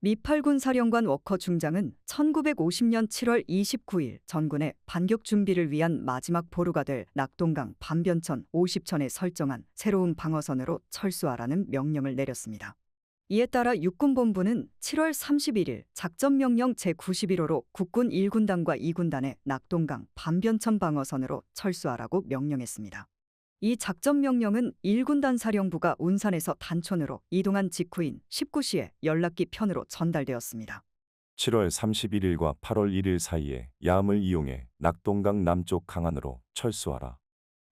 미 8군 사령관 워커 중장은 1950년 7월 29일 전군의 반격 준비를 위한 마지막 보루가 될 낙동강 반변천 50천에 설정한 새로운 방어선으로 철수하라는 명령을 내렸습니다. 이에 따라 육군본부는 7월 31일 작전명령 제91호로 국군 1군단과 2군단의 낙동강 반변천 방어선으로 철수하라고 명령했습니다. 이 작전명령은 1군단 사령부가 운산에서 단촌으로 이동한 직후인 19시에 연락기 편으로 전달되었습니다. 7월 31일과 8월 1일 사이에 야암을 이용해 낙동강 남쪽 강안으로 철수하라.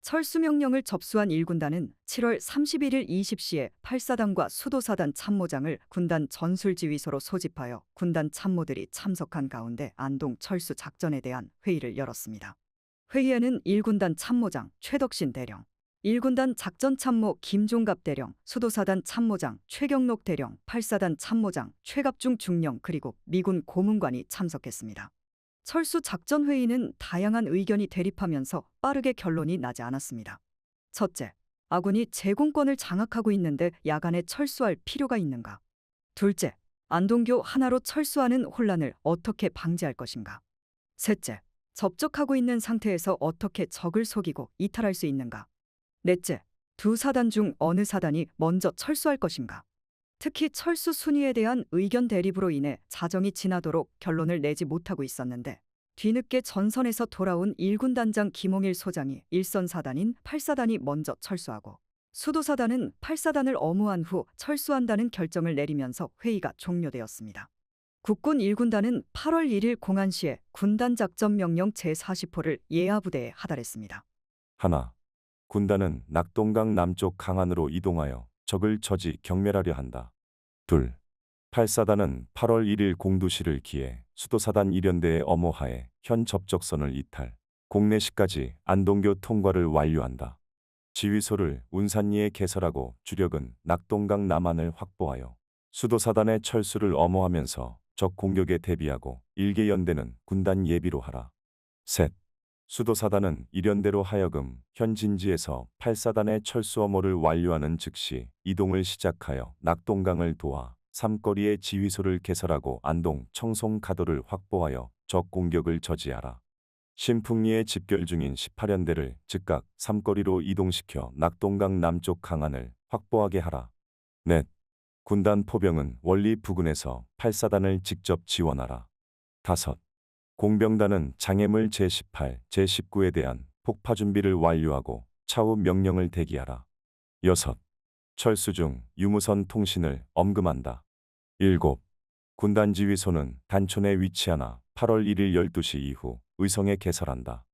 철수명령을 접수한 1군단은 7월 31일 20시에 8사단과 수도사단 참모장을 군단 전술지휘소로 소집하여 군단 참모들이 참석한 가운데 안동 철수 작전에 대한 회의를 열었습니다. 회의에는 1군단 참모장 최덕신 대령, 1군단 작전참모 김종갑 대령, 수도사단 참모장 최경록 대령, 8사단 참모장 최갑중 중령 그리고 미군 고문관이 참석했습니다. 철수 작전 회의는 다양한 의견이 대립하면서 빠르게 결론이 나지 않았습니다. 첫째, 아군이 제공권을 장악하고 있는데 야간에 철수할 필요가 있는가? 둘째, 안동교 하나로 철수하는 혼란을 어떻게 방지할 것인가? 셋째, 접촉하고 있는 상태에서 어떻게 적을 속이고 이탈할 수 있는가? 넷째, 두 사단 중 어느 사단이 먼저 철수할 것인가? 특히 철수 순위에 대한 의견 대립으로 인해 자정이 지나도록 결론을 내지 못하고 있었는데 뒤늦게 전선에서 돌아온 1군단장 김홍일 소장이 1선 사단인 8사단이 먼저 철수하고 수도사단은 8사단을 엄호한 후 철수한다는 결정을 내리면서 회의가 종료되었습니다. 국군 1군단은 8월 1일 공안시에 군단작전명령 제40호를 예하부대에 하달했습니다. 하나. 군단은 낙동강 남쪽 강안으로 이동하여 적을 저지 경멸하려 한다. 둘. 8사단은 8월 1일 공두시를 기해 수도사단 1연대의 엄호하에 현 접촉선을 이탈, 공내시까지 안동교 통과를 완료한다. 지휘소를 운산리에 개설하고 주력은 낙동강 남안을 확보하여 수도사단의 철수를 엄호하면서 적 공격에 대비하고 1개 연대는 군단 예비로 하라. 셋. 수도사단은 1연대로 하여금 현 진지에서 8사단의 철수 엄호를 완료하는 즉시 이동을 시작하여 낙동강을 도와 삼거리에 지휘소를 개설하고 안동, 청송 가도를 확보하여 적 공격을 저지하라. 신풍리에 집결 중인 18연대를 즉각 삼거리로 이동시켜 낙동강 남쪽 강안을 확보하게 하라. 넷. 군단 포병은 원리 부근에서 8사단을 직접 지원하라. 다섯. 공병단은 장애물 제18, 제19에 대한 폭파 준비를 완료하고 차후 명령을 대기하라. 여섯. 철수 중 유무선 통신을 엄금한다. 일곱. 군단 지휘소는 단촌에 위치하나 8월 1일 12시 이후 의성에 개설한다.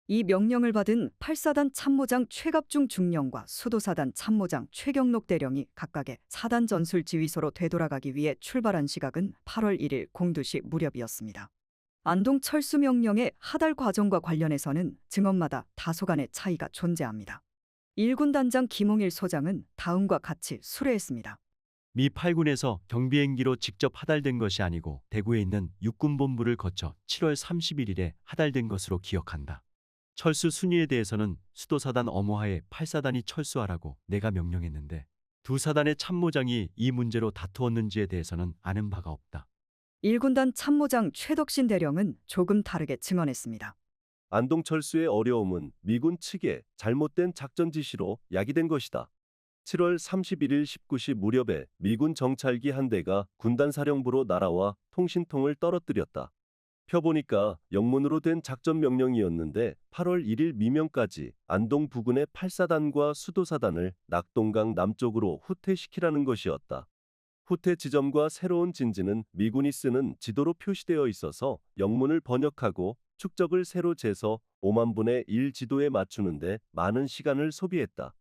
이 명령을 받은 8사단 참모장 최갑중 중령과 수도사단 참모장 최경록 대령이 각각의 사단 전술지휘소로 되돌아가기 위해 출발한 시각은 8월 1일 공두시 무렵이었습니다. 안동 철수 명령의 하달 과정과 관련해서는 증언마다 다소간의 차이가 존재합니다. 1군단장 김홍일 소장은 다음과 같이 수뢰했습니다. 미 8군에서 경비행기로 직접 하달된 것이 아니고 대구에 있는 육군본부를 거쳐 7월 31일에 하달된 것으로 기억한다. 철수 순위에 대해서는 수도사단 엄호하에 8사단이 철수하라고 내가 명령했는데 두 사단의 참모장이 이 문제로 다투었는지에 대해서는 아는 바가 없다. 1군단 참모장 최덕신 대령은 조금 다르게 증언했습니다. 안동 철수의 어려움은 미군 측의 잘못된 작전 지시로 야기된 것이다. 7월 31일 19시 무렵에 미군 정찰기 한 대가 군단 사령부로 날아와 통신통을 떨어뜨렸다. 펴보니까 영문으로 된 작전 명령이었는데 8월 1일 미명까지 안동 부근의 8사단과 수도사단을 낙동강 남쪽으로 후퇴시키라는 것이었다. 후퇴 지점과 새로운 진지는 미군이 쓰는 지도로 표시되어 있어서 영문을 번역하고 축적을 새로 재서 5만 분의 1 지도에 맞추는데 많은 시간을 소비했다.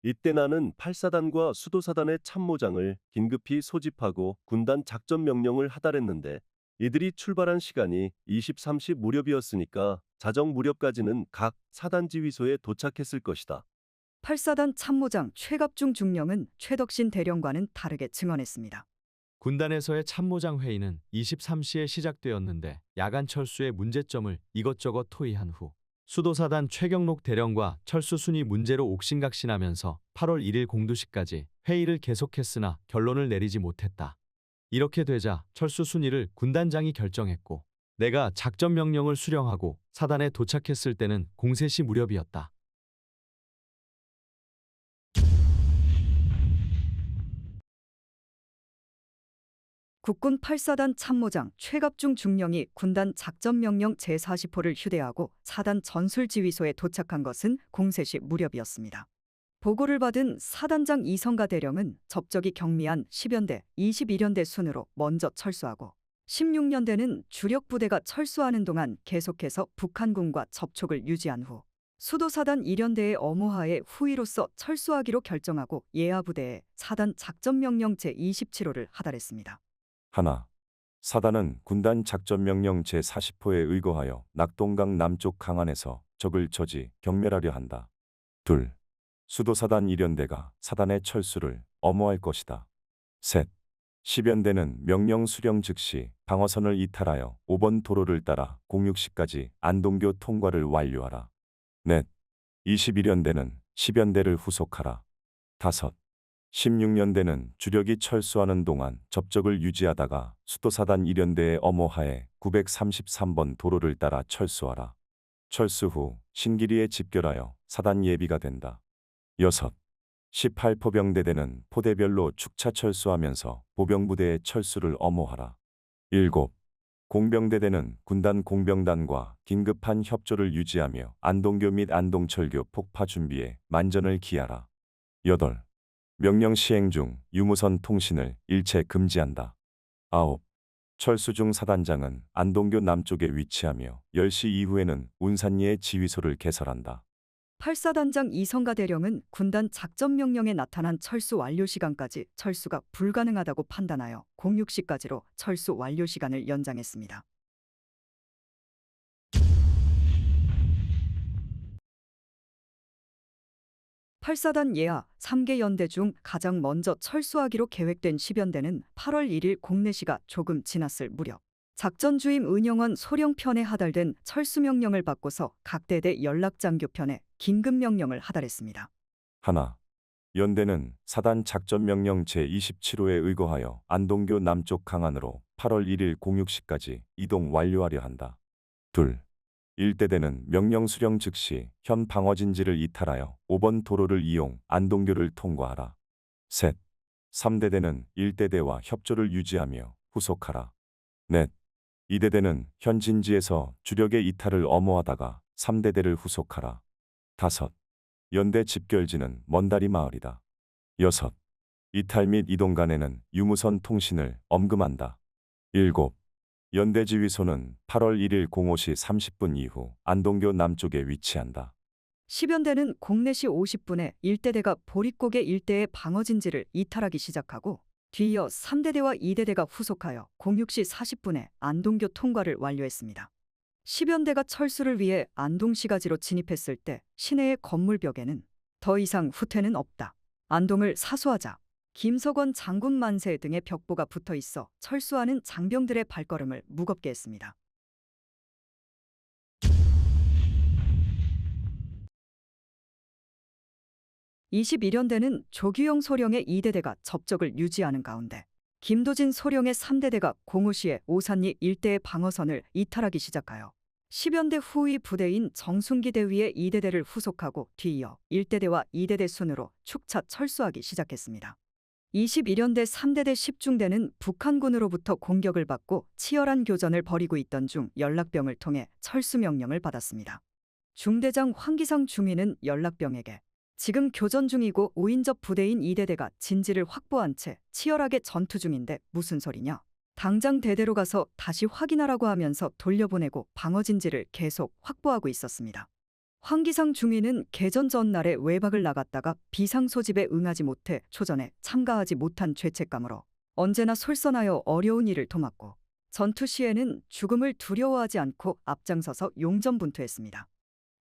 이때 나는 8사단과 수도사단의 참모장을 긴급히 소집하고 군단 작전 명령을 하달했는데 이들이 출발한 시간이 23시 무렵이었으니까 자정 무렵까지는 각 사단 지휘소에 도착했을 것이다. 8사단 참모장 최갑중 중령은 최덕신 대령과는 다르게 증언했습니다. 군단에서의 참모장 회의는 23시에 시작되었는데 야간 철수의 문제점을 이것저것 토의한 후 수도사단 최경록 대령과 철수 순위 문제로 옥신각신하면서 8월 1일 공두시까지 회의를 계속했으나 결론을 내리지 못했다. 이렇게 되자 철수 순위를 군단장이 결정했고 내가 작전 명령을 수령하고 사단에 도착했을 때는 공세시 무렵이었다. 국군 8사단 참모장 최갑중 중령이 군단 작전명령 제40호를 휴대하고 사단 전술지휘소에 도착한 것은 공세시 무렵이었습니다. 보고를 받은 사단장 이성가 대령은 접적이 경미한 10연대, 21연대 순으로 먼저 철수하고 16년대는 주력 부대가 철수하는 동안 계속해서 북한군과 접촉을 유지한 후 수도사단 1연대의 엄호하에 후위로서 철수하기로 결정하고 예하부대에 사단 작전명령 제27호를 하달했습니다. 하나. 사단은 군단 작전명령 제40호에 의거하여 낙동강 남쪽 강안에서 적을 저지 경멸하려 한다. 둘. 수도사단 1연대가 사단의 철수를 엄호할 것이다. 셋. 10연대는 명령 수령 즉시 방어선을 이탈하여 5번 도로를 따라 06시까지 안동교 통과를 완료하라. 넷. 21연대는 10연대를 후속하라. 다섯. 16년대는 주력이 철수하는 동안 접적을 유지하다가 수도사단 1연대의 엄호하에 933번 도로를 따라 철수하라. 철수 후 신기리에 집결하여 사단 예비가 된다. 여섯. 18포병대대는 포대별로 축차 철수하면서 보병부대의 철수를 엄호하라. 일곱. 공병대대는 군단 공병단과 긴급한 협조를 유지하며 안동교 및 안동철교 폭파 준비에 만전을 기하라. 여덟. 명령 시행 중 유무선 통신을 일체 금지한다. 9. 철수 중 사단장은 안동교 남쪽에 위치하며 10시 이후에는 운산리에 지휘소를 개설한다. 8사단장 이성가 대령은 군단 작전명령에 나타난 철수 완료 시간까지 철수가 불가능하다고 판단하여 06시까지로 철수 완료 시간을 연장했습니다. 팔사단 예하 3개 연대 중 가장 먼저 철수하기로 계획된 10연대는 8월 1일 공내시가 조금 지났을 무렵 작전주임 은영원 소령편에 하달된 철수명령을 받고서 각 대대 연락장교편에 긴급명령을 하달했습니다. 하나. 연대는 사단 작전명령 제27호에 의거하여 안동교 남쪽 강안으로 8월 1일 06시까지 이동 완료하려 한다. 둘. 1대대는 명령 수령 즉시 현 방어진지를 이탈하여 5번 도로를 이용 안동교를 통과하라. 셋. 3대대는 1대대와 협조를 유지하며 후속하라. 넷. 2대대는 현 진지에서 주력의 이탈을 엄호하다가 3대대를 후속하라. 다섯. 연대 집결지는 먼다리 마을이다. 여섯. 이탈 및 이동 간에는 유무선 통신을 엄금한다. 일곱. 연대 지휘소는 8월 1일 05시 30분 이후 안동교 남쪽에 위치한다. 10연대는 공내시 50분에 1대대가 보릿고개 일대의 방어진지를 이탈하기 시작하고 뒤이어 3대대와 2대대가 후속하여 06시 40분에 안동교 통과를 완료했습니다. 10연대가 철수를 위해 안동시가지로 진입했을 때 시내의 건물벽에는 더 이상 후퇴는 없다. 안동을 사수하자. 김석원 장군 만세 등의 벽보가 붙어 있어 철수하는 장병들의 발걸음을 무겁게 했습니다. (21연대는) 조규영 소령의 2대대가 접적을 유지하는 가운데 김도진 소령의 3대대가 05시에 오산리 일대의 방어선을 이탈하기 시작하여 10연대 후위 부대인 정순기 대위의 2대대를 후속하고 뒤이어 1대대와 2대대 순으로 축차 철수하기 시작했습니다. 21연대 3대대 10중대는 북한군으로부터 공격을 받고 치열한 교전을 벌이고 있던 중 연락병을 통해 철수 명령을 받았습니다. 중대장 황기상 중위는 연락병에게 지금 교전 중이고 5인접 부대인 2대대가 진지를 확보한 채 치열하게 전투 중인데 무슨 소리냐? 당장 대대로 가서 다시 확인하라고 하면서 돌려보내고 방어진지를 계속 확보하고 있었습니다. 황기상 중위는 개전 전날에 외박을 나갔다가 비상 소집에 응하지 못해 초전에 참가하지 못한 죄책감으로 언제나 솔선하여 어려운 일을 도맡고 전투 시에는 죽음을 두려워하지 않고 앞장서서 용전분투했습니다.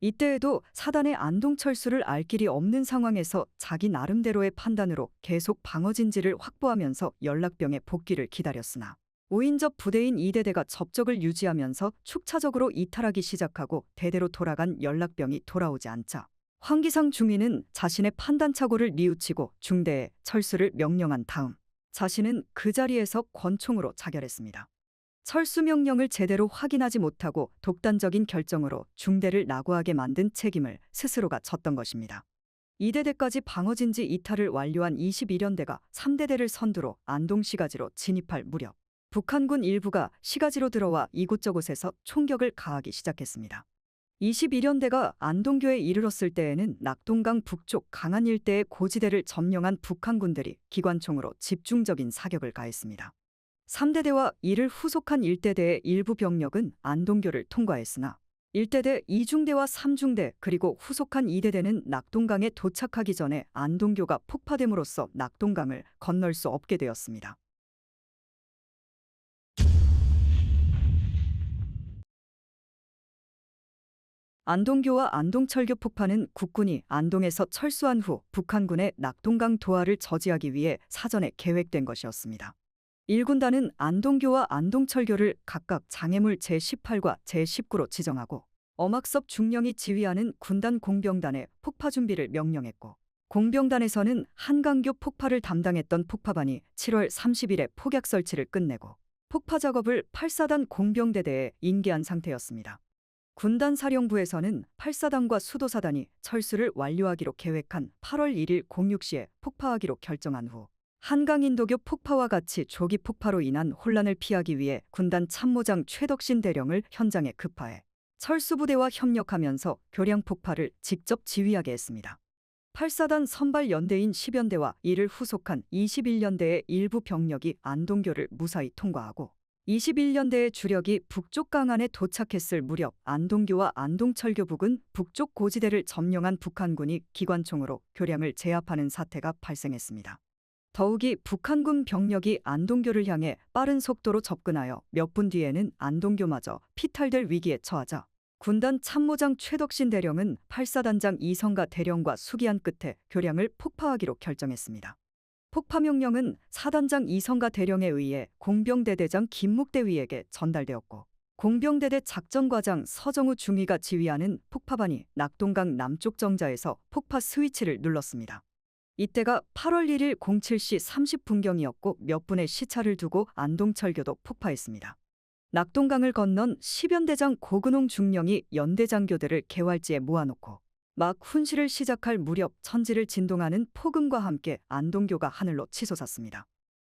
이때에도 사단의 안동철수를 알 길이 없는 상황에서 자기 나름대로의 판단으로 계속 방어진지를 확보하면서 연락병의 복귀를 기다렸으나 5인접 부대인 2대대가 접적을 유지하면서 축차적으로 이탈하기 시작하고 대대로 돌아간 연락병이 돌아오지 않자 황기상 중위는 자신의 판단착오를 뉘우치고 중대에 철수를 명령한 다음 자신은 그 자리에서 권총으로 자결했습니다. 철수 명령을 제대로 확인하지 못하고 독단적인 결정으로 중대를 낙오하게 만든 책임을 스스로가 졌던 것입니다. 2대대까지 방어진지 이탈을 완료한 21연대가 3대대를 선두로 안동 시가지로 진입할 무렵 북한군 일부가 시가지로 들어와 이곳저곳에서 총격을 가하기 시작했습니다. 21연대가 안동교에 이르렀을 때에는 낙동강 북쪽 강안 일대의 고지대를 점령한 북한군들이 기관총으로 집중적인 사격을 가했습니다. 3대대와 이를 후속한 1대대의 일부 병력은 안동교를 통과했으나 1대대 2중대와 3중대 그리고 후속한 2대대는 낙동강에 도착하기 전에 안동교가 폭파됨으로써 낙동강을 건널 수 없게 되었습니다. 안동교와 안동철교 폭파는 국군이 안동에서 철수한 후 북한군의 낙동강 도하를 저지하기 위해 사전에 계획된 것이었습니다. 1군단은 안동교와 안동철교를 각각 장애물 제18과 제19로 지정하고 엄학섭 중령이 지휘하는 군단 공병단에 폭파 준비를 명령했고 공병단에서는 한강교 폭파를 담당했던 폭파반이 7월 30일에 폭약 설치를 끝내고 폭파 작업을 8사단 공병대대에 인계한 상태였습니다. 군단 사령부에서는 8사단과 수도사단이 철수를 완료하기로 계획한 8월 1일 06시에 폭파하기로 결정한 후 한강인도교 폭파와 같이 조기 폭파로 인한 혼란을 피하기 위해 군단 참모장 최덕신 대령을 현장에 급파해 철수부대와 협력하면서 교량 폭파를 직접 지휘하게 했습니다. 8사단 선발 연대인 10연대와 이를 후속한 21연대의 일부 병력이 안동교를 무사히 통과하고 21년대의 주력이 북쪽 강안에 도착했을 무렵 안동교와 안동철교 부근 북쪽 고지대를 점령한 북한군이 기관총으로 교량을 제압하는 사태가 발생했습니다. 더욱이 북한군 병력이 안동교를 향해 빠른 속도로 접근하여 몇 분 뒤에는 안동교마저 피탈될 위기에 처하자 군단 참모장 최덕신 대령은 8사단장 이성가 대령과 수기한 끝에 교량을 폭파하기로 결정했습니다. 폭파 명령은 사단장 이성가 대령에 의해 공병대대장 김묵대위에게 전달되었고 공병대대 작전과장 서정우 중위가 지휘하는 폭파반이 낙동강 남쪽 정자에서 폭파 스위치를 눌렀습니다. 이때가 8월 1일 07시 30분경이었고 몇 분의 시차를 두고 안동철교도 폭파했습니다. 낙동강을 건넌 10연대장 고근홍 중령이 연대장교들을 개활지에 모아놓고 막 훈시를 시작할 무렵 천지를 진동하는 폭음과 함께 안동교가 하늘로 치솟았습니다.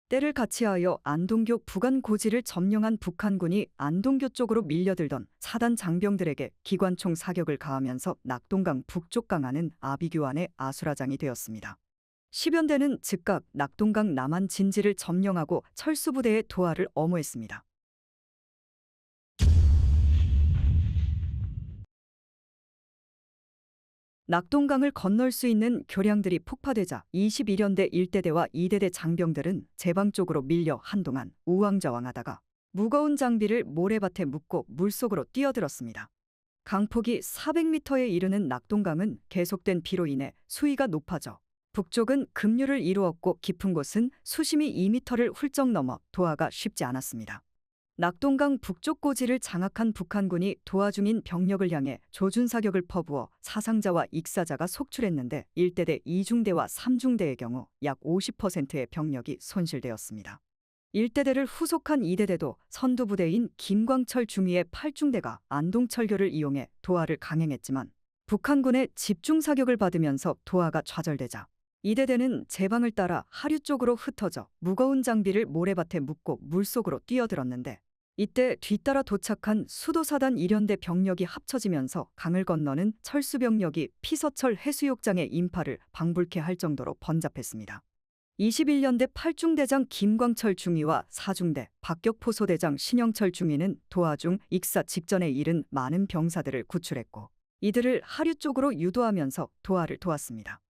때를 같이하여 안동교 부간 고지를 점령한 북한군이 안동교 쪽으로 밀려들던 사단 장병들에게 기관총 사격을 가하면서 낙동강 북쪽 강안은 아비규환의 아수라장이 되었습니다. 10연대는 즉각 낙동강 남한 진지를 점령하고 철수부대의 도하를 엄호했습니다. 낙동강을 건널 수 있는 교량들이 폭파되자 21연대 1대대와 2대대 장병들은 제방 쪽으로 밀려 한동안 우왕좌왕하다가 무거운 장비를 모래밭에 묻고 물속으로 뛰어들었습니다. 강폭이 400m에 이르는 낙동강은 계속된 비로 인해 수위가 높아져 북쪽은 급류를 이루었고 깊은 곳은 수심이 2m를 훌쩍 넘어 도하가 쉽지 않았습니다. 낙동강 북쪽 고지를 장악한 북한군이 도하 중인 병력을 향해 조준사격을 퍼부어 사상자와 익사자가 속출했는데 1대대 2중대와 3중대의 경우 약 50%의 병력이 손실되었습니다. 1대대를 후속한 2대대도 선두부대인 김광철 중위의 8중대가 안동철교를 이용해 도하를 강행했지만 북한군의 집중사격을 받으면서 도하가 좌절되자 2대대는 제방을 따라 하류 쪽으로 흩어져 무거운 장비를 모래밭에 묻고 물속으로 뛰어들었는데 이때 뒤따라 도착한 수도사단 1연대 병력이 합쳐지면서 강을 건너는 철수병력이 피서철 해수욕장의 인파를 방불케 할 정도로 번잡했습니다. 21년대 8중대장 김광철 중위와 4중대 박격포소대장 신영철 중위는 도하 중 익사 직전에 이른 많은 병사들을 구출했고 이들을 하류 쪽으로 유도하면서 도하를 도왔습니다.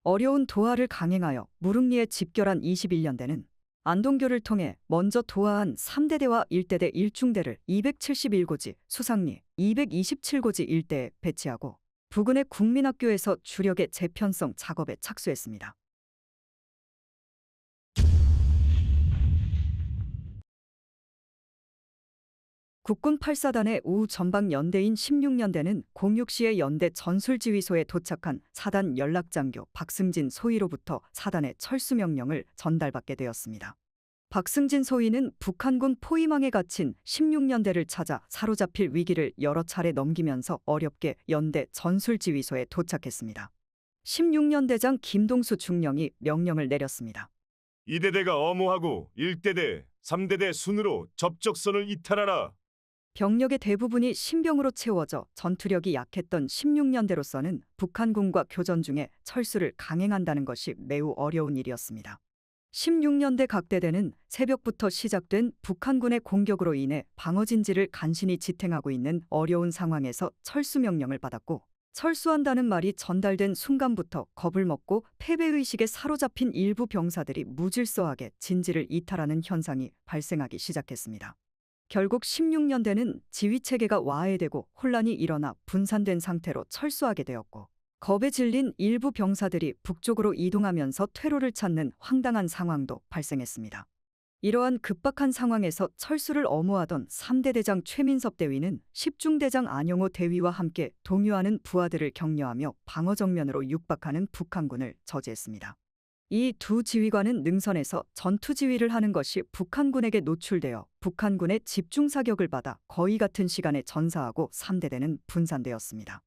어려운 도하를 강행하여 무릉리에 집결한 21년대는 안동교를 통해 먼저 도하한 3대대와 1대대 1중대를 271고지 수상리 227고지 일대에 배치하고 부근의 국민학교에서 주력의 재편성 작업에 착수했습니다. 국군 8사단의 우후 전방 연대인 16년대는 공육시의 연대 전술지휘소에 도착한 사단 연락장교 박승진 소위로부터 사단의 철수 명령을 전달받게 되었습니다. 박승진 소위는 북한군 포위망에 갇힌 16년대를 찾아 사로잡힐 위기를 여러 차례 넘기면서 어렵게 연대 전술지휘소에 도착했습니다. 16년대장 김동수 중령이 명령을 내렸습니다. 2대대가 엄호하고 1대대, 3대대 순으로 접촉선을 이탈하라. 병력의 대부분이 신병으로 채워져 전투력이 약했던 16년대로서는 북한군과 교전 중에 철수를 강행한다는 것이 매우 어려운 일이었습니다. 16년대 각 대대는 새벽부터 시작된 북한군의 공격으로 인해 방어진지를 간신히 지탱하고 있는 어려운 상황에서 철수 명령을 받았고, 철수한다는 말이 전달된 순간부터 겁을 먹고 패배의식에 사로잡힌 일부 병사들이 무질서하게 진지를 이탈하는 현상이 발생하기 시작했습니다. 결국 16년대는 지휘체계가 와해되고 혼란이 일어나 분산된 상태로 철수하게 되었고, 겁에 질린 일부 병사들이 북쪽으로 이동하면서 퇴로를 찾는 황당한 상황도 발생했습니다. 이러한 급박한 상황에서 철수를 엄호하던 3대 대장 최민섭 대위는 10중대장 안영호 대위와 함께 동요하는 부하들을 격려하며 방어 정면으로 육박하는 북한군을 저지했습니다. 이 두 지휘관은 능선에서 전투 지휘를 하는 것이 북한군에게 노출되어 북한군의 집중 사격을 받아 거의 같은 시간에 전사하고 3대대는 분산되었습니다.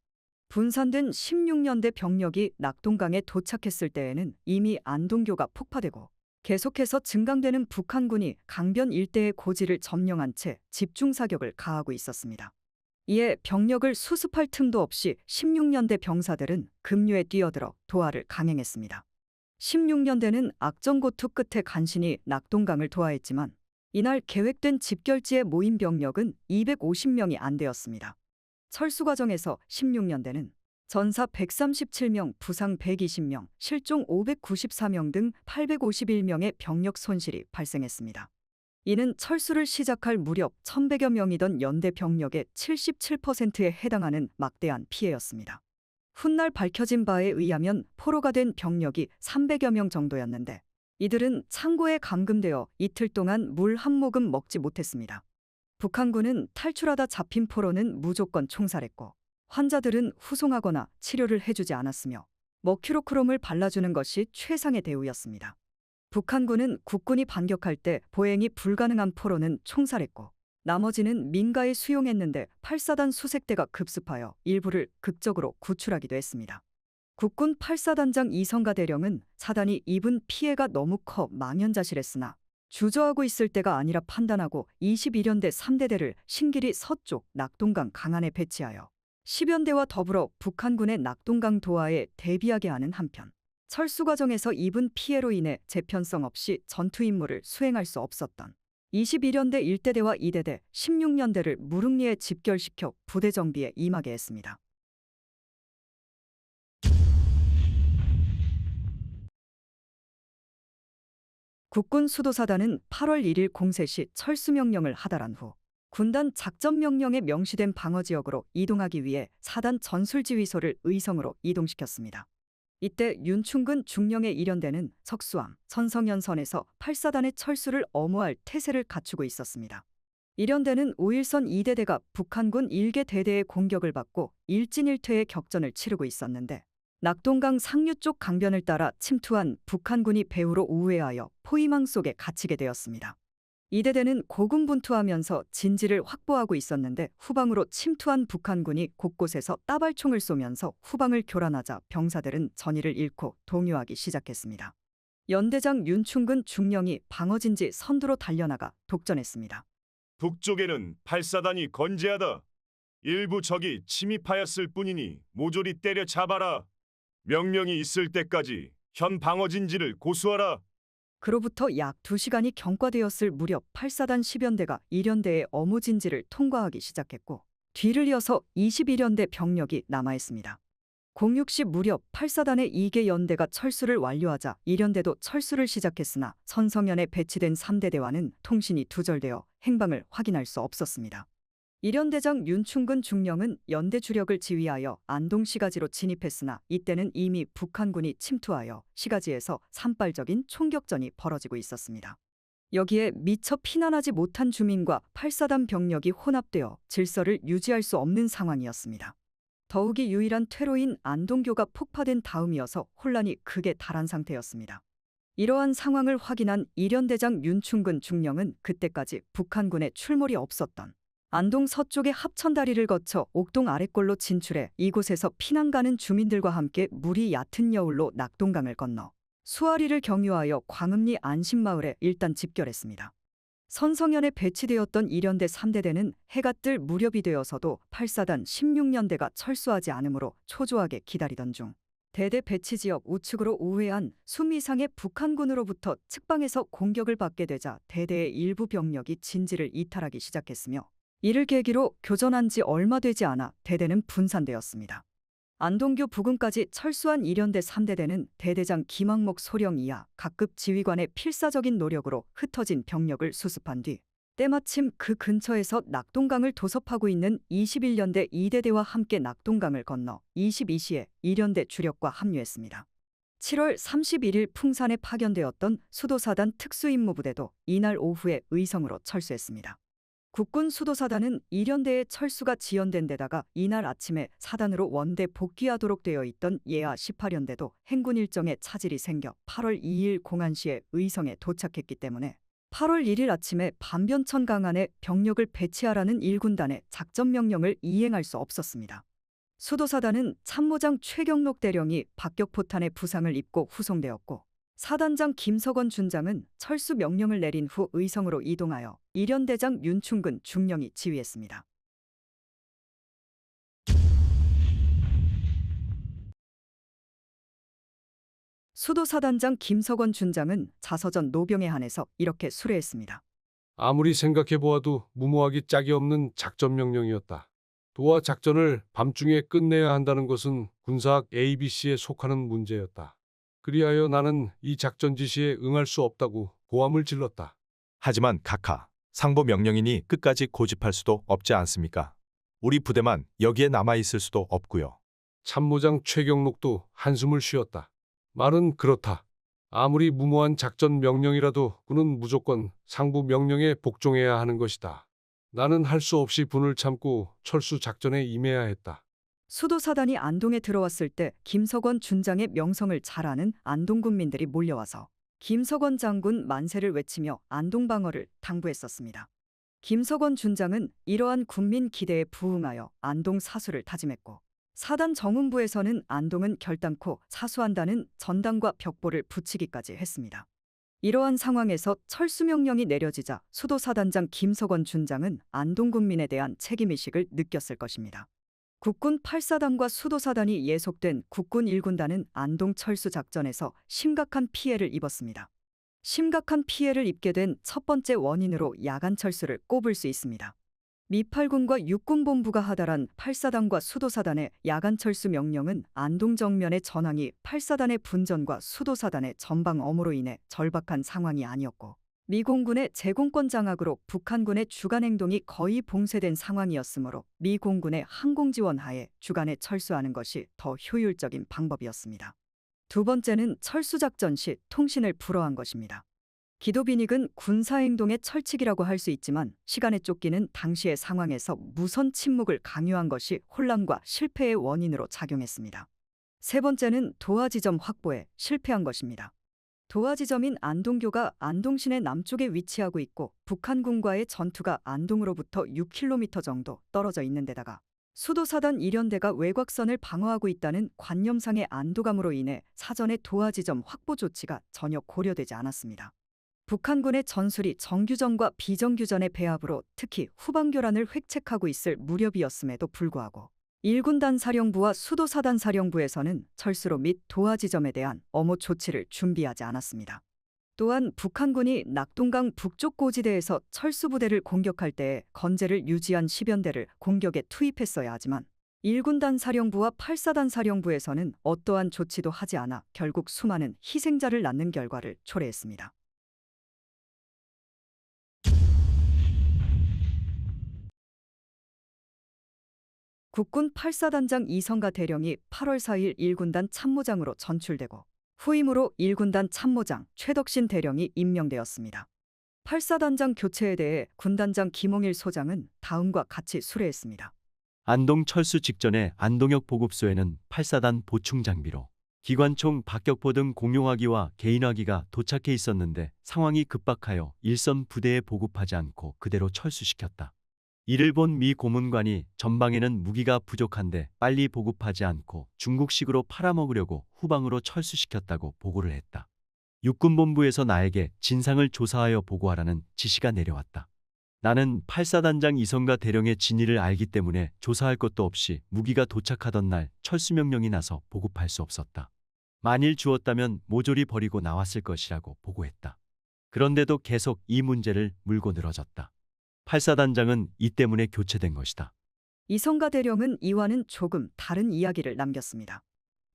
분산된 16년대 병력이 낙동강에 도착했을 때에는 이미 안동교가 폭파되고 계속해서 증강되는 북한군이 강변 일대의 고지를 점령한 채 집중 사격을 가하고 있었습니다. 이에 병력을 수습할 틈도 없이 16년대 병사들은 급류에 뛰어들어 도하를 강행했습니다. 16년대는 악정고투 끝에 간신히 낙동강을 도하했지만 이날 계획된 집결지에 모인 병력은 250명이 안 되었습니다. 철수 과정에서 16년대는 전사 137명, 부상 120명, 실종 594명 등 851명의 병력 손실이 발생했습니다. 이는 철수를 시작할 무렵 1,100여 명이던 연대 병력의 77%에 해당하는 막대한 피해였습니다. 훗날 밝혀진 바에 의하면 포로가 된 병력이 300여 명 정도였는데 이들은 창고에 감금되어 이틀 동안 물 한 모금 먹지 못했습니다. 북한군은 탈출하다 잡힌 포로는 무조건 총살했고 환자들은 후송하거나 치료를 해주지 않았으며 머큐로크롬을 발라주는 것이 최상의 대우였습니다. 북한군은 국군이 반격할 때 보행이 불가능한 포로는 총살했고 나머지는 민가에 수용했는데 8사단 수색대가 급습하여 일부를 극적으로 구출하기도 했습니다. 국군 8사단장 이성가 대령은 사단이 입은 피해가 너무 커 망연자실했으나 주저하고 있을 때가 아니라 판단하고 21연대 3대대를 신길이 서쪽 낙동강 강안에 배치하여 10연대와 더불어 북한군의 낙동강 도하에 대비하게 하는 한편 철수 과정에서 입은 피해로 인해 재편성 없이 전투 임무를 수행할 수 없었던 21연대 1대대와 2대대, 16년대를 무릉리에 집결시켜 부대 정비에 임하게 했습니다. 국군 수도사단은 8월 1일 공세 시 철수 명령을 하달한 후 군단 작전 명령에 명시된 방어지역으로 이동하기 위해 사단 전술지휘소를 의성으로 이동시켰습니다. 이때 윤충근 중령의 1연대는 석수암, 선성연선에서 8사단의 철수를 엄호할 태세를 갖추고 있었습니다. 1연대는 5일선 2대대가 북한군 1개 대대의 공격을 받고 일진일퇴의 격전을 치르고 있었는데 낙동강 상류 쪽 강변을 따라 침투한 북한군이 배후로 우회하여 포위망 속에 갇히게 되었습니다. 2대대는 고군분투하면서 진지를 확보하고 있었는데 후방으로 침투한 북한군이 곳곳에서 따발총을 쏘면서 후방을 교란하자 병사들은 전의를 잃고 동요하기 시작했습니다. 연대장 윤충근 중령이 방어진지 선두로 달려나가 독전했습니다. 북쪽에는 8사단이 건재하다. 일부 적이 침입하였을 뿐이니 모조리 때려잡아라. 명령이 있을 때까지 현 방어진지를 고수하라. 그로부터 약 2시간이 경과되었을 무렵 8사단 10연대가 1연대의 어무진지를 통과하기 시작했고 뒤를 이어서 21연대 병력이 남아있습니다. 06시 무렵 8사단의 2개 연대가 철수를 완료하자 1연대도 철수를 시작했으나 선성연에 배치된 3대대와는 통신이 두절되어 행방을 확인할 수 없었습니다. 1연대장 윤충근 중령은 연대 주력을 지휘하여 안동 시가지로 진입했으나 이때는 이미 북한군이 침투하여 시가지에서 산발적인 총격전이 벌어지고 있었습니다. 여기에 미처 피난하지 못한 주민과 8사단 병력이 혼합되어 질서를 유지할 수 없는 상황이었습니다. 더욱이 유일한 퇴로인 안동교가 폭파된 다음이어서 혼란이 극에 달한 상태였습니다. 이러한 상황을 확인한 일연대장 윤충근 중령은 그때까지 북한군의 출몰이 없었던 안동 서쪽의 합천다리를 거쳐 옥동 아래골로 진출해 이곳에서 피난 가는 주민들과 함께 물이 얕은 여울로 낙동강을 건너 수아리를 경유하여 광음리 안심마을에 일단 집결했습니다. 선성연에 배치되었던 일연대 3대대는 해가 뜰 무렵이 되어서도 8사단 16년대가 철수하지 않으므로 초조하게 기다리던 중 대대 배치 지역 우측으로 우회한 숨 이상의 북한군으로부터 측방에서 공격을 받게 되자 대대의 일부 병력이 진지를 이탈하기 시작했으며 이를 계기로 교전한 지 얼마 되지 않아 대대는 분산되었습니다. 안동교 부근까지 철수한 일연대 3대대는 대대장 김학목 소령 이하 각급 지휘관의 필사적인 노력으로 흩어진 병력을 수습한 뒤 때마침 그 근처에서 낙동강을 도섭하고 있는 21년대 2대대와 함께 낙동강을 건너 22시에 일연대 주력과 합류했습니다. 7월 31일 풍산에 파견되었던 수도사단 특수임무부대도 이날 오후에 의성으로 철수했습니다. 국군 수도사단은 일연대의 철수가 지연된 데다가 이날 아침에 사단으로 원대 복귀하도록 되어 있던 예하 18연대도 행군 일정에 차질이 생겨 8월 2일 공안시에 의성에 도착했기 때문에 8월 1일 아침에 반변천 강안에 병력을 배치하라는 1군단의 작전 명령을 이행할 수 없었습니다. 수도사단은 참모장 최경록 대령이 박격포탄의 부상을 입고 후송되었고 사단장 김석원 준장은 철수 명령을 내린 후 의성으로 이동하여 일연대장 윤충근 중령이 지휘했습니다. 수도사단장 김석원 준장은 자서전 노병에 한해서 이렇게 수레했습니다. 아무리 생각해보아도 무모하기 짝이 없는 작전 명령이었다. 도하 작전을 밤중에 끝내야 한다는 것은 군사학 ABC에 속하는 문제였다. 그리하여 나는 이 작전 지시에 응할 수 없다고 고함을 질렀다. 하지만 각하, 상부 명령이니 끝까지 고집할 수도 없지 않습니까? 우리 부대만 여기에 남아있을 수도 없고요. 참모장 최경록도 한숨을 쉬었다. 말은 그렇다. 아무리 무모한 작전 명령이라도 군은 무조건 상부 명령에 복종해야 하는 것이다. 나는 할 수 없이 분을 참고 철수 작전에 임해야 했다. 수도사단이 안동에 들어왔을 때 김석원 준장의 명성을 잘 아는 안동 군민들이 몰려와서 김석원 장군 만세를 외치며 안동 방어를 당부했었습니다. 김석원 준장은 이러한 군민 기대에 부응하여 안동 사수를 다짐했고 사단 정훈부에서는 안동은 결단코 사수한다는 전당과 벽보를 붙이기까지 했습니다. 이러한 상황에서 철수 명령이 내려지자 수도사단장 김석원 준장은 안동 군민에 대한 책임의식을 느꼈을 것입니다. 국군 8사단과 수도사단이 예속된 국군 1군단은 안동 철수 작전에서 심각한 피해를 입었습니다. 심각한 피해를 입게 된 첫 번째 원인으로 야간 철수를 꼽을 수 있습니다. 미8군과 육군본부가 하달한 8사단과 수도사단의 야간 철수 명령은 안동 정면의 전황이 8사단의 분전과 수도사단의 전방 엄호로 인해 절박한 상황이 아니었고 미공군의 제공권 장악으로 북한군의 주간 행동이 거의 봉쇄된 상황이었으므로 미공군의 항공 지원 하에 주간에 철수하는 것이 더 효율적인 방법이었습니다. 두 번째는 철수작전 시 통신을 불허한 것입니다. 기도빈익은 군사행동의 철칙이라고 할 수 있지만 시간에 쫓기는 당시의 상황에서 무선 침묵을 강요한 것이 혼란과 실패의 원인으로 작용했습니다. 세 번째는 도하지점 확보에 실패한 것입니다. 도하지점인 안동교가 안동시내 남쪽에 위치하고 있고 북한군과의 전투가 안동으로부터 6km 정도 떨어져 있는 데다가 수도사단 일연대가 외곽선을 방어하고 있다는 관념상의 안도감으로 인해 사전에 도하지점 확보 조치가 전혀 고려되지 않았습니다. 북한군의 전술이 정규전과 비정규전의 배합으로 특히 후방교란을 획책하고 있을 무렵이었음에도 불구하고 1군단 사령부와 수도사단 사령부에서는 철수로 및 도하지점에 대한 엄호 조치를 준비하지 않았습니다. 또한 북한군이 낙동강 북쪽 고지대에서 철수부대를 공격할 때에 건재를 유지한 10연대를 공격에 투입했어야 하지만 1군단 사령부와 8사단 사령부에서는 어떠한 조치도 하지 않아 결국 수많은 희생자를 낳는 결과를 초래했습니다. 국군 8사단장 이성가 대령이 8월 4일 1군단 참모장으로 전출되고 후임으로 1군단 참모장 최덕신 대령이 임명되었습니다. 8사단장 교체에 대해 군단장 김홍일 소장은 다음과 같이 수례했습니다. 안동 철수 직전에 안동역 보급소에는 8사단 보충 장비로 기관총, 박격포 등 공용화기와 개인화기가 도착해 있었는데 상황이 급박하여 일선 부대에 보급하지 않고 그대로 철수시켰다. 이를 본 미 고문관이 전방에는 무기가 부족한데 빨리 보급하지 않고 중국식으로 팔아먹으려고 후방으로 철수시켰다고 보고를 했다. 육군본부에서 나에게 진상을 조사하여 보고하라는 지시가 내려왔다. 나는 8사단장 이성가 대령의 진위를 알기 때문에 조사할 것도 없이 무기가 도착하던 날 철수 명령이 나서 보급할 수 없었다. 만일 주었다면 모조리 버리고 나왔을 것이라고 보고했다. 그런데도 계속 이 문제를 물고 늘어졌다. 8사단장은 이 때문에 교체된 것이다. 이성가 대령은 이와는 조금 다른 이야기를 남겼습니다.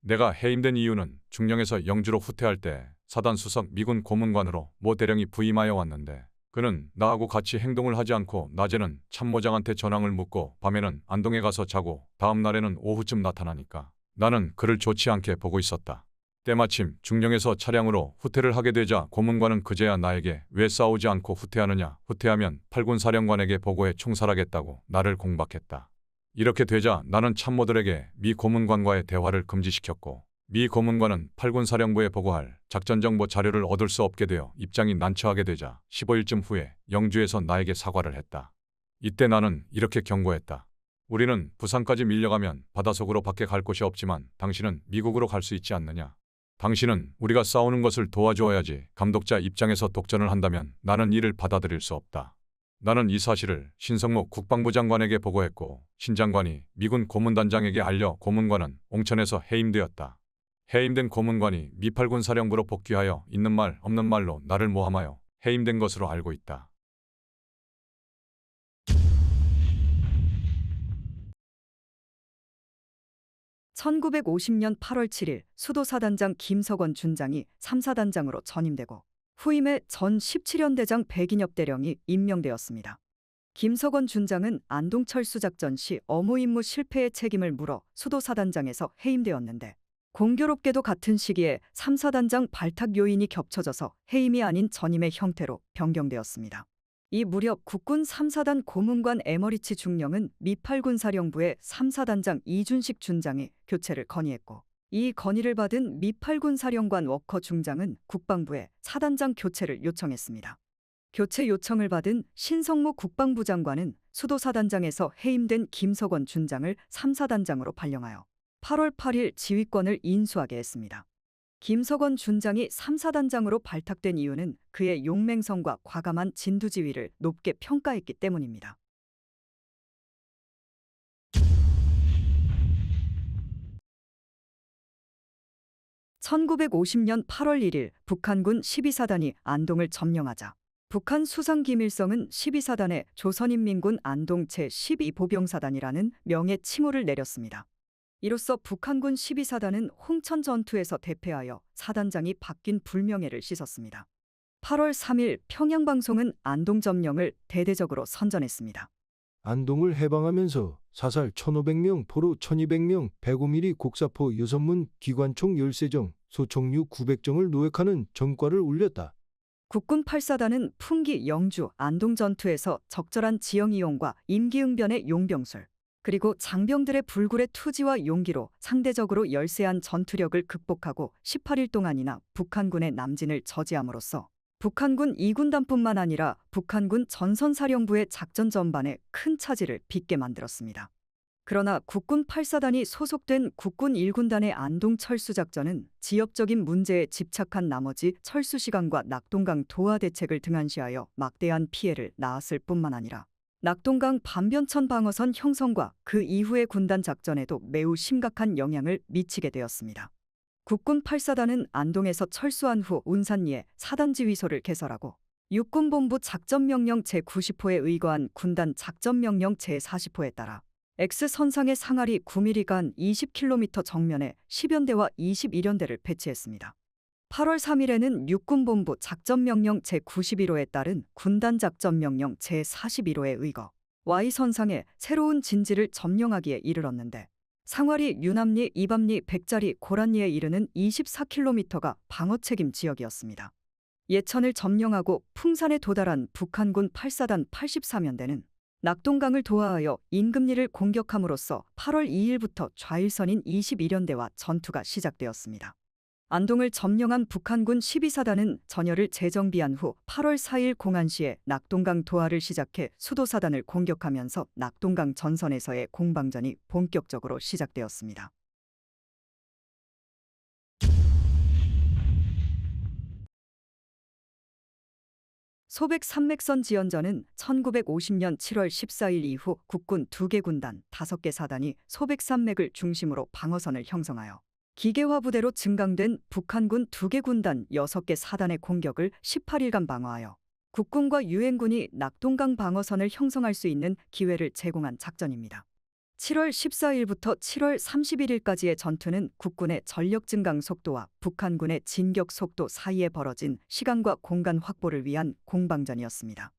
내가 해임된 이유는 중령에서 영주로 후퇴할 때 사단 수석 미군 고문관으로 모 대령이 부임하여 왔는데 그는 나하고 같이 행동을 하지 않고 낮에는 참모장한테 전황을 묻고 밤에는 안동에 가서 자고 다음 날에는 오후쯤 나타나니까 나는 그를 좋지 않게 보고 있었다. 때마침 중령에서 차량으로 후퇴를 하게 되자 고문관은 그제야 나에게 왜 싸우지 않고 후퇴하느냐, 후퇴하면 8군 사령관에게 보고해 총살하겠다고 나를 공박했다. 이렇게 되자 나는 참모들에게 미 고문관과의 대화를 금지시켰고 미 고문관은 8군 사령부에 보고할 작전정보 자료를 얻을 수 없게 되어 입장이 난처하게 되자 15일쯤 후에 영주에서 나에게 사과를 했다. 이때 나는 이렇게 경고했다. 우리는 부산까지 밀려가면 바닷속으로 밖에 갈 곳이 없지만 당신은 미국으로 갈 수 있지 않느냐. 당신은 우리가 싸우는 것을 도와주어야지 감독자 입장에서 독전을 한다면 나는 이를 받아들일 수 없다. 나는 이 사실을 신성목 국방부 장관에게 보고했고 신 장관이 미군 고문단장에게 알려 고문관은 옹천에서 해임되었다. 해임된 고문관이 미 8군 사령부로 복귀하여 있는 말 없는 말로 나를 모함하여 해임된 것으로 알고 있다. (1950년 8월 7일) 수도사단장 김석원 준장이 3사단장으로 전임되고 후임에 전 17연대장 백인엽 대령이 임명되었습니다. 김석원 준장은 안동철수작전 시 업무 임무 실패의 책임을 물어 수도사단장에서 해임되었는데 공교롭게도 같은 시기에 3사단장 발탁 요인이 겹쳐져서 해임이 아닌 전임의 형태로 변경되었습니다. 이 무렵 국군 3사단 고문관 에머리치 중령은 미 8군 사령부의 3사단장 이준식 준장이 교체를 건의했고 이 건의를 받은 미 8군 사령관 워커 중장은 국방부에 사단장 교체를 요청했습니다. 교체 요청을 받은 신성무 국방부 장관은 수도사단장에서 해임된 김석원 준장을 3사단장으로 발령하여 8월 8일 지휘권을 인수하게 했습니다. 김석원 준장이 3사단장으로 발탁된 이유는 그의 용맹성과 과감한 진두지휘를 높게 평가했기 때문입니다. (1950년 8월 1일) 북한군 12사단이 안동을 점령하자 북한 수상 김일성은 12사단에 조선인민군 안동 제12보병사단이라는 명예 칭호를 내렸습니다. 이로써 북한군 12사단은 홍천 전투에서 대패하여 사단장이 바뀐 불명예를 씻었습니다. 8월 3일 평양방송은 안동 점령을 대대적으로 선전했습니다. 안동을 해방하면서 사살 1,500명, 포로 1,200명, 105mm 곡사포 6문, 기관총 13정, 소총류 900정을 노획하는 전과를 울렸다. 국군 8사단은 풍기, 영주, 안동 전투에서 적절한 지형 이용과 임기응변의 용병술, 그리고 장병들의 불굴의 투지와 용기로 상대적으로 열세한 전투력을 극복하고 18일 동안이나 북한군의 남진을 저지함으로써 북한군 2군단뿐만 아니라 북한군 전선사령부의 작전 전반에 큰 차질을 빚게 만들었습니다. 그러나 국군 8사단이 소속된 국군 1군단의 안동 철수작전은 지역적인 문제에 집착한 나머지 철수 시간과 낙동강 도하 대책을 등한시하여 막대한 피해를 낳았을 뿐만 아니라 낙동강 반변천 방어선 형성과 그 이후의 군단 작전에도 매우 심각한 영향을 미치게 되었습니다. 국군 8사단은 안동에서 철수한 후 운산리에 사단지휘소를 개설하고 육군본부 작전명령 제90호에 의거한 군단 작전명령 제40호에 따라 X선상의 상하리 9mm간 20km 정면에 10연대와 21연대를 배치했습니다. 8월 3일에는 육군본부 작전명령 제91호에 따른 군단작전명령 제41호에 의거 Y선상에 새로운 진지를 점령하기에 이르렀는데 상하리, 유남리, 이밤리, 백자리, 고란리에 이르는 24km가 방어책임 지역이었습니다. 예천을 점령하고 풍산에 도달한 북한군 8사단 84면대는 낙동강을 도하하여 임금리를 공격함으로써 8월 2일부터 좌일선인 21연대와 전투가 시작되었습니다. 안동을 점령한 북한군 12사단은 전열을 재정비한 후 8월 4일 공안시에 낙동강 도하를 시작해 수도사단을 공격하면서 낙동강 전선에서의 공방전이 본격적으로 시작되었습니다. 소백 산맥선 지연전은 1950년 7월 14일 이후 국군 2개 군단 5개 사단이 소백산맥을 중심으로 방어선을 형성하여 기계화 부대로 증강된 북한군 2개 군단 6개 사단의 공격을 18일간 방어하여 국군과 유엔군이 낙동강 방어선을 형성할 수 있는 기회를 제공한 작전입니다. 7월 14일부터 7월 31일까지의 전투는 국군의 전력 증강 속도와 북한군의 진격 속도 사이에 벌어진 시간과 공간 확보를 위한 공방전이었습니다.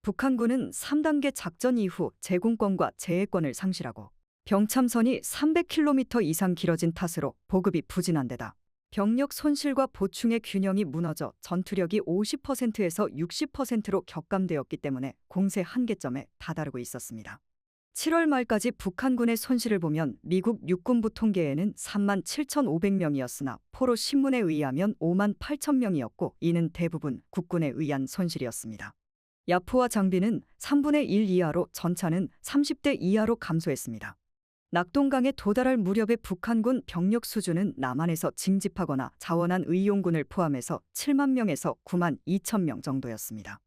북한군은 3단계 작전 이후 제공권과 제해권을 상실하고 병참선이 300km 이상 길어진 탓으로 보급이 부진한 데다 병력 손실과 보충의 균형이 무너져 전투력이 50%에서 60%로 격감되었기 때문에 공세 한계점에 다다르고 있었습니다. 7월 말까지 북한군의 손실을 보면 미국 육군부 통계에는 37,500명이었으나 포로 신문에 의하면 58,000명이었고 이는 대부분 국군에 의한 손실이었습니다. 야포와 장비는 3분의 1 이하로 전차는 30대 이하로 감소했습니다. 낙동강에 도달할 무렵의 북한군 병력 수준은 남한에서 징집하거나 자원한 의용군을 포함해서 7만 명에서 9만 2천 명 정도였습니다.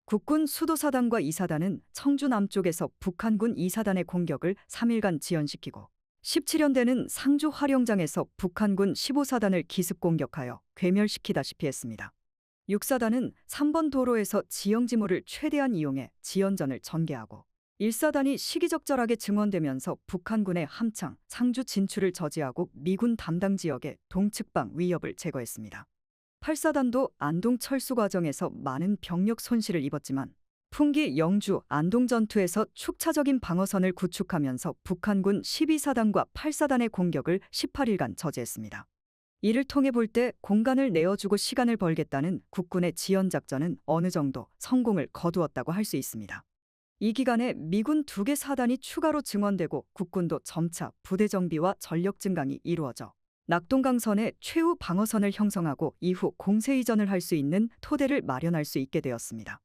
국군 수도사단과 2사단은 청주 남쪽에서 북한군 2사단의 공격을 3일간 지연시키고 17연대는 상주 활용장에서 북한군 15사단을 기습 공격하여 괴멸시키다시피 했습니다. 6사단은 3번 도로에서 지형지물을 최대한 이용해 지연전을 전개하고 1사단이 시기적절하게 증원되면서 북한군의 함창, 상주 진출을 저지하고 미군 담당 지역의 동측방 위협을 제거했습니다. 8사단도 안동 철수 과정에서 많은 병력 손실을 입었지만 풍기 영주 안동 전투에서 축차적인 방어선을 구축하면서 북한군 12사단과 8사단의 공격을 18일간 저지했습니다. 이를 통해 볼 때 공간을 내어주고 시간을 벌겠다는 국군의 지연작전은 어느 정도 성공을 거두었다고 할 수 있습니다. 이 기간에 미군 2개 사단이 추가로 증원되고 국군도 점차 부대 정비와 전력 증강이 이루어져 낙동강선에 최후 방어선을 형성하고 이후 공세 이전을 할 수 있는 토대를 마련할 수 있게 되었습니다.